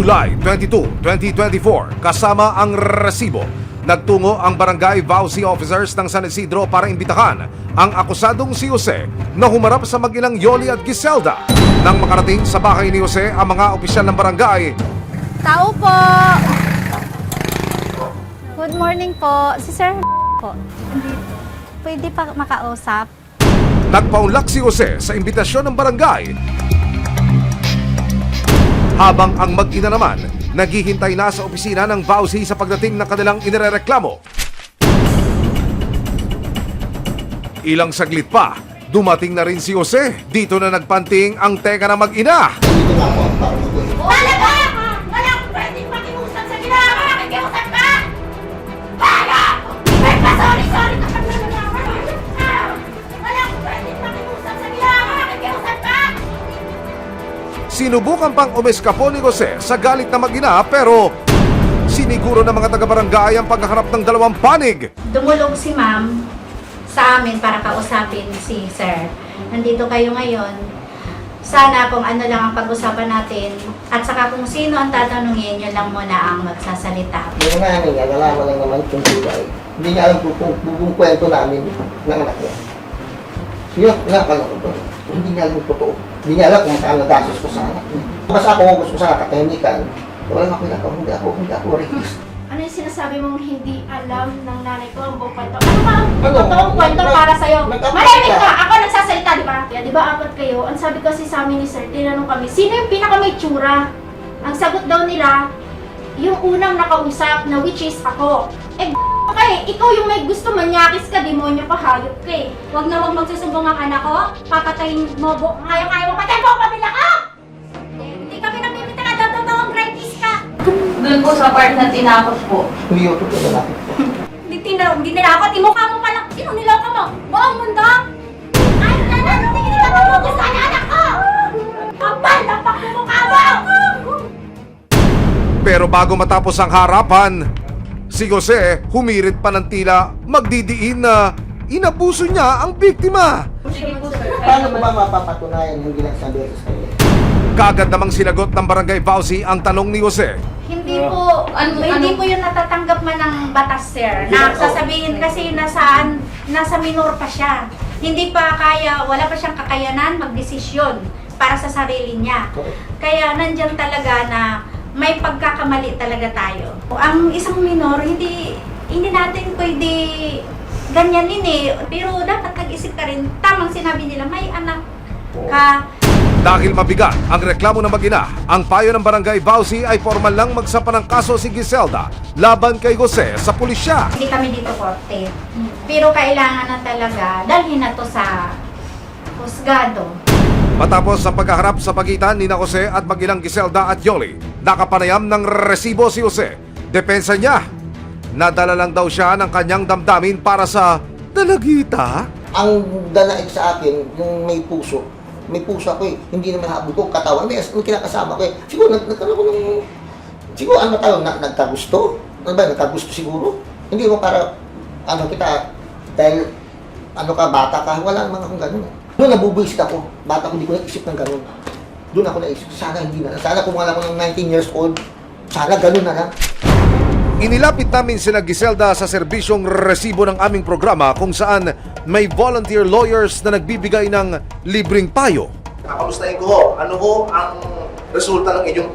July 22, 2024, kasama ang resibo, nagtungo ang Barangay Vauci Officers ng San Isidro para imbitahan ang akusadong si Jose na humarap sa mag-inang Yoli at Giselda. Nang makarating sa bahay ni Jose ang mga opisyal ng barangay, Tao po! Good morning po. Si Sir po. Pwede pa makausap? nagpaunlak si Jose sa imbitasyon ng barangay. Habang ang mag-ina naman, naghihintay na sa opisina ng Vauci sa pagdating ng kanilang inirereklamo. Ilang saglit pa, dumating na rin si Jose. Dito na nagpanting ang teka ng mag-ina. Talaga! Wala akong pwedeng makiusap sa ginawa! Makikiusap ka! Hala! Ay, sorry ka pag nalalaman! Wala akong pwedeng makiusap sa ginawa! Makikiusap ka! Sinubukan pang umeskapo ni Jose sa galit na mag-ina pero siniguro ng mga taga-barangay ang paghaharap ng dalawang panig. Dumulog si ma'am sa amin para kausapin si sir. Nandito kayo ngayon. Sana kung ano lang ang pag-usapan natin at saka kung sino ang tatanungin, yun lang muna ang magsasalita. Yung nanay niya, nalaman lang naman kung buhay. Hindi niya alam kung kwento namin ng anak niya. Yun, nakakala ko ba? Hindi niya alam yung totoo. Hindi niya alam kung saan nagasos ko sa anak niya. Basta ako gusto sa katahimikan. Wala nga pinakaw, hindi ako rapist. Ano yung sinasabi mong hindi alam ng nanay ko ang buong kwento? Ano ba ang totoong kwento para sa'yo? Malamig ka! Ako nagsasalita, di ba? Di ba apat kayo? Ang sabi kasi sa amin ni sir, tinanong kami, sino yung pinaka may tsura? Ang sagot daw nila, yung unang nakausap na which is ako. Okay, ikaw yung may gusto manyakis ka, demonyo ka, hayop ka eh. Huwag na huwag magsusumbong ang anak ko, papatayin mo, kaya mo, patayin mo ang pamilya ko! Hindi kami namimita ka, daw totoong rapist ka! Doon po sa part na tinapos po. Hindi ako totoo lalaki. Hindi nilakot, imukha mo pa lang. Sino niloko mo? Buong mundo? Ay, hindi ka magugustuhan ng anak ko! Kapal na pagmumukha mo! Pero bago matapos ang harapan, si Jose humirit pa ng tila magdidiin na inabuso niya ang biktima. Sige po, sir. Paano ko ba mapapatunayan yung ginagsabi beses kayo? Kagad namang sinagot ng Barangay Vauci ang tanong ni Jose. Hindi po, hindi po yun natatanggap man ng batas, sir. Na sasabihin kasi nasa minor pa siya. Hindi pa kaya, wala pa siyang kakayanan magdesisyon para sa sarili niya. Kaya nandyan talaga na may pagkakamali talaga tayo. Ang isang minor, hindi natin pwede ganyanin eh. Pero dapat nag-isip ka rin. Tamang sinabi nila, may anak ka. Dahil mabigat ang reklamo ng mag-ina, ang payo ng Barangay Vauci ay formal lang magsampa ng kaso si Giselda laban kay Jose sa pulisya. Hindi kami dito korte. Pero kailangan na talaga dalhin na to sa husgado. Matapos ang paghaharap sa pagitan ni Jose at mag-inang Giselda at Yoli, nakapanayam ng resibo si Jose. Depensa niya, nadala lang daw siya ng kanyang damdamin para sa dalagita. Ang danaig sa akin, yung may puso. May puso ako eh. Hindi naman habol ko, katawan. May kinakasama ko eh. Siguro, nagkaroon ko ng... Siguro, ano tayo, nagkagusto? Ano ba, nagkagusto siguro? Hindi mo para, kita, dahil, ka, bata ka, wala naman akong ganun. Noon, nabubuisit ako. Bata ko, hindi ko naisip ng ganun. Doon ako naisip, sana hindi na. Sana kung alam ko ng 19 years old, sana ganun na lang. Inilapit namin sina Giselda sa serbisyong resibo ng aming programa kung saan may volunteer lawyers na nagbibigay ng libreng payo. Kakamustahin ko, ano ho ang resulta ng inyong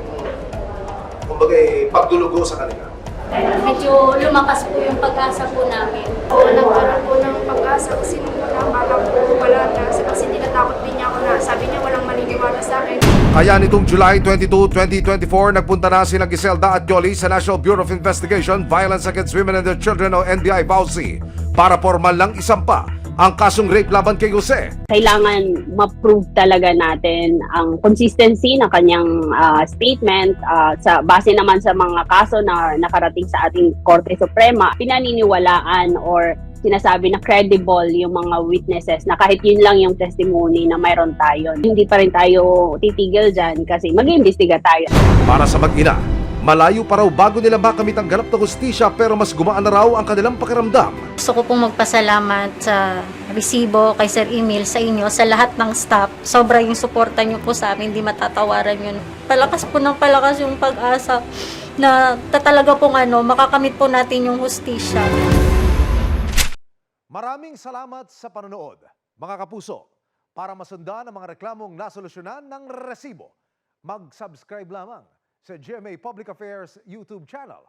pagdulugo sa kanila? Medyo lumakas po yung pag-asa po namin. Oo, nagkaroon po ng pag-asa kasi nung akala ko wala na. Kasi tinatakot din niya ako na sabi niya walang maniniwala sa akin. Kaya nitong July 22, 2024, nagpunta na sina Giselda at Yoli sa National Bureau of Investigation, Violence Against Women and Their Children o NBI Vauci para formal lang isampa ang kasong rape laban kay Jose. Kailangan ma-prove talaga natin ang consistency ng kanyang statement sa base naman sa mga kaso na nakarating sa ating Korte Suprema. Pinaniniwalaan or sinasabi na credible yung mga witnesses na kahit yun lang yung testimony na mayroon tayo. Hindi pa rin tayo titigil dyan kasi mag-iimbestiga tayo. Para sa mag-ina, Malayo pa raw bago nila makamit ang ganap na hustisya pero mas gumaan na raw ang kanilang pakiramdam. Gusto ko pong magpasalamat sa resibo, kay Sir Emil, sa inyo, sa lahat ng staff. Sobra yung suporta nyo po sa amin, hindi matatawaran yun. Palakas po ng palakas yung pag-asa na talaga pong makakamit po natin yung hustisya. Maraming salamat sa panonood, mga kapuso. Para masundan ang mga reklamong nasolusyonan ng resibo, mag-subscribe lamang sa GMA Public Affairs YouTube channel